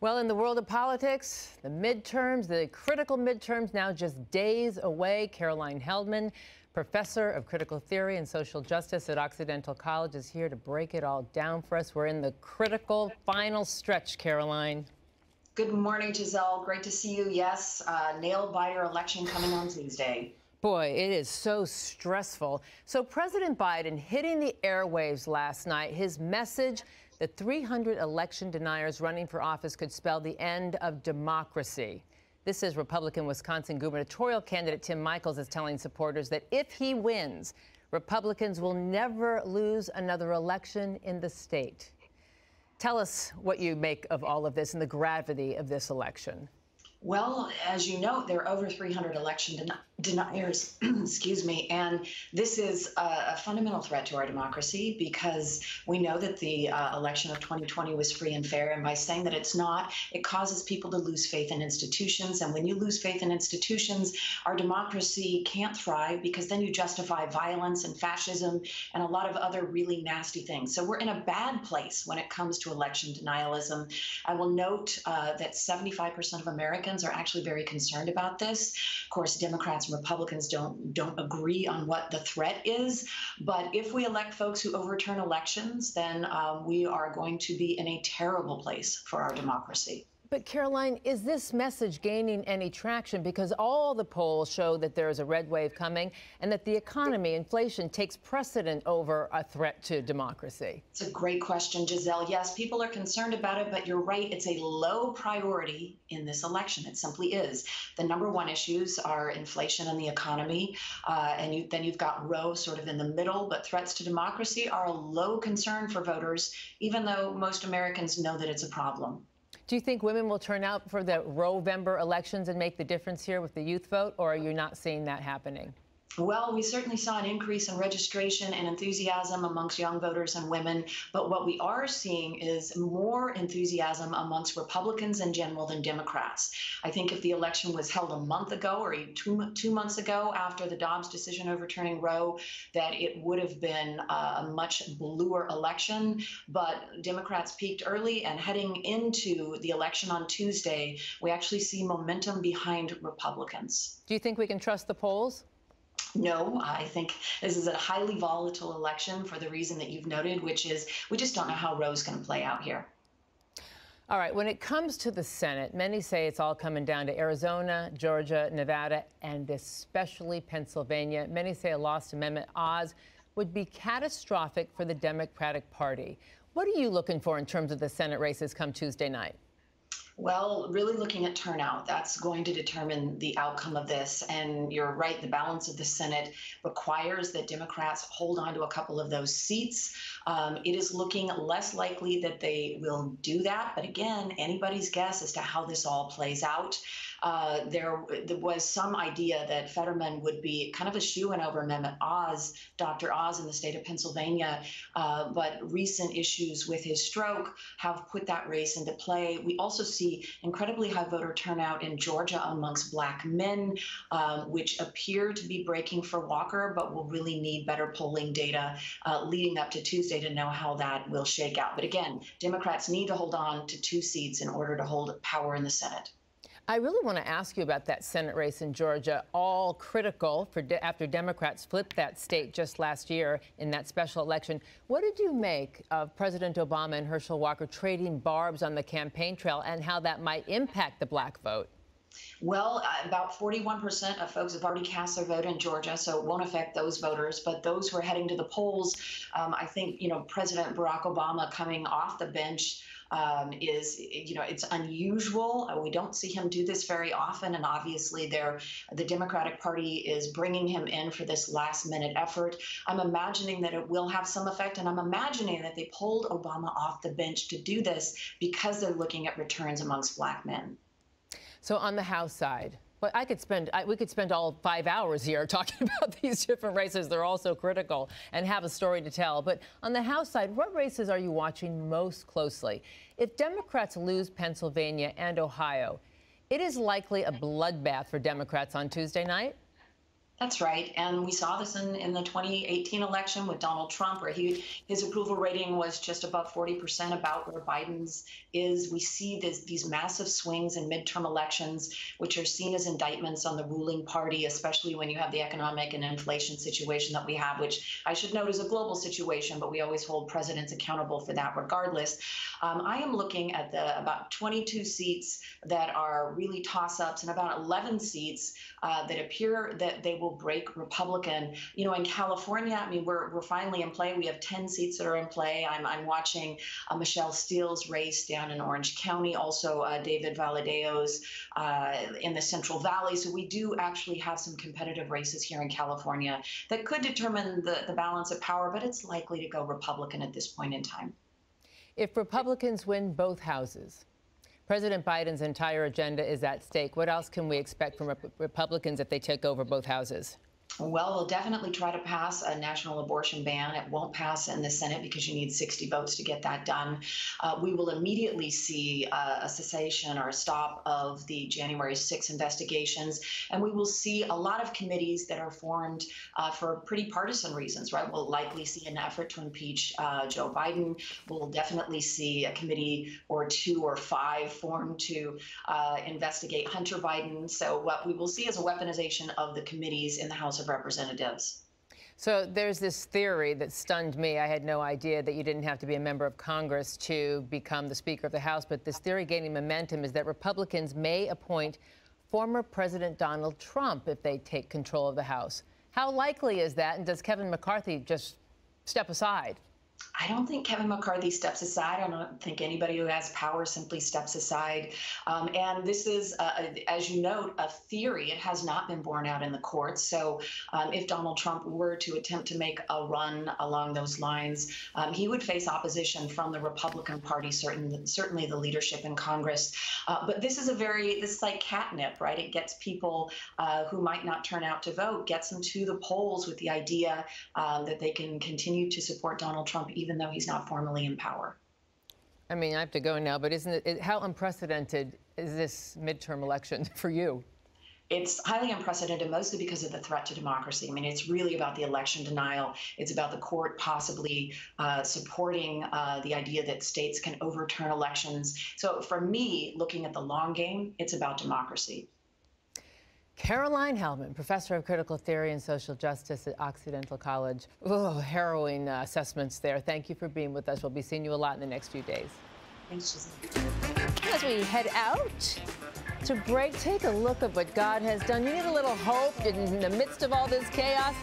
Well, in the world of politics, the midterms, the critical midterms, now just days away. Caroline Heldman, professor of critical theory and social justice at Occidental College, is here to break it all down for us. We're in the critical final stretch, Caroline. Good morning, Giselle. Great to see you. Yes, nail-biter election coming on Tuesday. Boy, it is so stressful. So President Biden hitting the airwaves last night, his message that 300 election deniers running for office could spell the end of democracy. This is Republican Wisconsin gubernatorial candidate Tim Michels is telling supporters that if he wins, Republicans will never lose another election in the state. Tell us what you make of all of this and the gravity of this election. Well, as you know, there are over 300 election deniers, excuse me, and this is a fundamental threat to our democracy because we know that the election of 2020 was free and fair, and by saying that it's not, it causes people to lose faith in institutions, and when you lose faith in institutions, our democracy can't thrive because then you justify violence and fascism and a lot of other really nasty things. So we're in a bad place when it comes to election denialism. I will note that 75% of Americans are actually very concerned about this. Of course, Democrats and Republicans don't agree on what the threat is. But if we elect folks who overturn elections, then we are going to be in a terrible place for our democracy. But Caroline, is this message gaining any traction? Because all the polls show that there is a red wave coming and that the economy, inflation, takes precedent over a threat to democracy. It's a great question, Giselle. Yes, people are concerned about it, but you're right. It's a low priority in this election. It simply is. The number one issues are inflation and the economy. Then you've got Roe sort of in the middle, but threats to democracy are a low concern for voters, even though most Americans know that it's a problem. Do you think women will turn out for the Roe-Vember elections and make the difference here with the youth vote, or are you not seeing that happening? Well, we certainly saw an increase in registration and enthusiasm amongst young voters and women. But what we are seeing is more enthusiasm amongst Republicans in general than Democrats. I think if the election was held a month ago or two months ago after the Dobbs decision overturning Roe, that it would have been a much bluer election. But Democrats peaked early, and heading into the election on Tuesday, we actually see momentum behind Republicans. Do you think we can trust the polls? No, I think this is a highly volatile election for the reason that you've noted, which is we just don't know how Roe's going to play out here. All right. When it comes to the Senate, many say it's all coming down to Arizona, Georgia, Nevada, and especially Pennsylvania. Many say a lost amendment odds would be catastrophic for the Democratic Party. What are you looking for in terms of the Senate races come Tuesday night? Well, really looking at turnout, that's going to determine the outcome of this. And you're right, the balance of the Senate requires that Democrats hold on to a couple of those seats. It is looking less likely that they will do that. But again, anybody's guess as to how this all plays out. There was some idea that Fetterman would be kind of a shoo-in over Amendment Oz, Dr. Oz in the state of Pennsylvania. But recent issues with his stroke have put that race into play. We also see incredibly high voter turnout in Georgia amongst Black men, which appear to be breaking for Walker, but will really need better polling data leading up to Tuesday to know how that will shake out. But again, Democrats need to hold on to 2 seats in order to hold power in the Senate. I really want to ask you about that Senate race in Georgia, all critical after Democrats flipped that state just last year in that special election. What did you make of President Obama and Herschel Walker trading barbs on the campaign trail and how that might impact the black vote? Well, about 41% of folks have already cast their vote in Georgia, so it won't affect those voters. But those who are heading to the polls, I think, President Barack Obama coming off the bench it's unusual. We don't see him do this very often. And obviously, the Democratic Party is bringing him in for this last minute effort. I'm imagining that it will have some effect. And I'm imagining that they pulled Obama off the bench to do this because they're looking at returns amongst Black men. So on the House side, but we could spend all 5 hours here talking about these different races. They're all so critical and have a story to tell. But on the House side, what races are you watching most closely? If Democrats lose Pennsylvania and Ohio, it is likely a bloodbath for Democrats on Tuesday night. That's right. And we saw this in the 2018 election with Donald Trump, where his approval rating was just above 40%, about where Biden's is. We see these massive swings in midterm elections, which are seen as indictments on the ruling party, especially when you have the economic and inflation situation that we have, which I should note is a global situation, but we always hold presidents accountable for that regardless. I am looking at about 22 seats that are really toss-ups and about 11 seats that appear that they will break Republican. You know, in California, I mean, we're finally in play. We have 10 seats that are in play. I'm watching Michelle Steele's race down in Orange County, also David Valadio's in the Central Valley. So we do actually have some competitive races here in California that could determine the balance of power, but it's likely to go Republican at this point in time. If Republicans win both houses, President Biden's entire agenda is at stake. What else can we expect from Republicans if they take over both houses? Well, we'll definitely try to pass a national abortion ban. It won't pass in the Senate because you need 60 votes to get that done. We will immediately see a cessation or a stop of the January 6 investigations. And we will see a lot of committees that are formed for pretty partisan reasons, right? We'll likely see an effort to impeach Joe Biden. We'll definitely see a committee or 2 or 5 formed to investigate Hunter Biden. So what we will see is a weaponization of the committees in the House of Representatives. So there's this theory that stunned me. I had no idea that you didn't have to be a member of Congress to become the Speaker of the House. But this theory gaining momentum is that Republicans may appoint former President Donald Trump if they take control of the House. How likely is that? And does Kevin McCarthy just step aside? I don't think Kevin McCarthy steps aside. I don't think anybody who has power simply steps aside. And this is, as you note, a theory. It has not been borne out in the courts. So if Donald Trump were to attempt to make a run along those lines, he would face opposition from the Republican Party, certainly the leadership in Congress. But this is like catnip, right? It gets people who might not turn out to vote, gets them to the polls with the idea that they can continue to support Donald Trump even though he's not formally in power. I mean, I have to go now, but how unprecedented is this midterm election for you? It's highly unprecedented, mostly because of the threat to democracy. I mean, it's really about the election denial. It's about the court possibly supporting the idea that states can overturn elections. So for me, looking at the long game, it's about democracy. Caroline Heldman, professor of critical theory and social justice at Occidental College. Oh, harrowing assessments there. Thank you for being with us. We'll be seeing you a lot in the next few days. Thanks, Giselle. As we head out to break, take a look at what God has done. You need a little hope in the midst of all this chaos.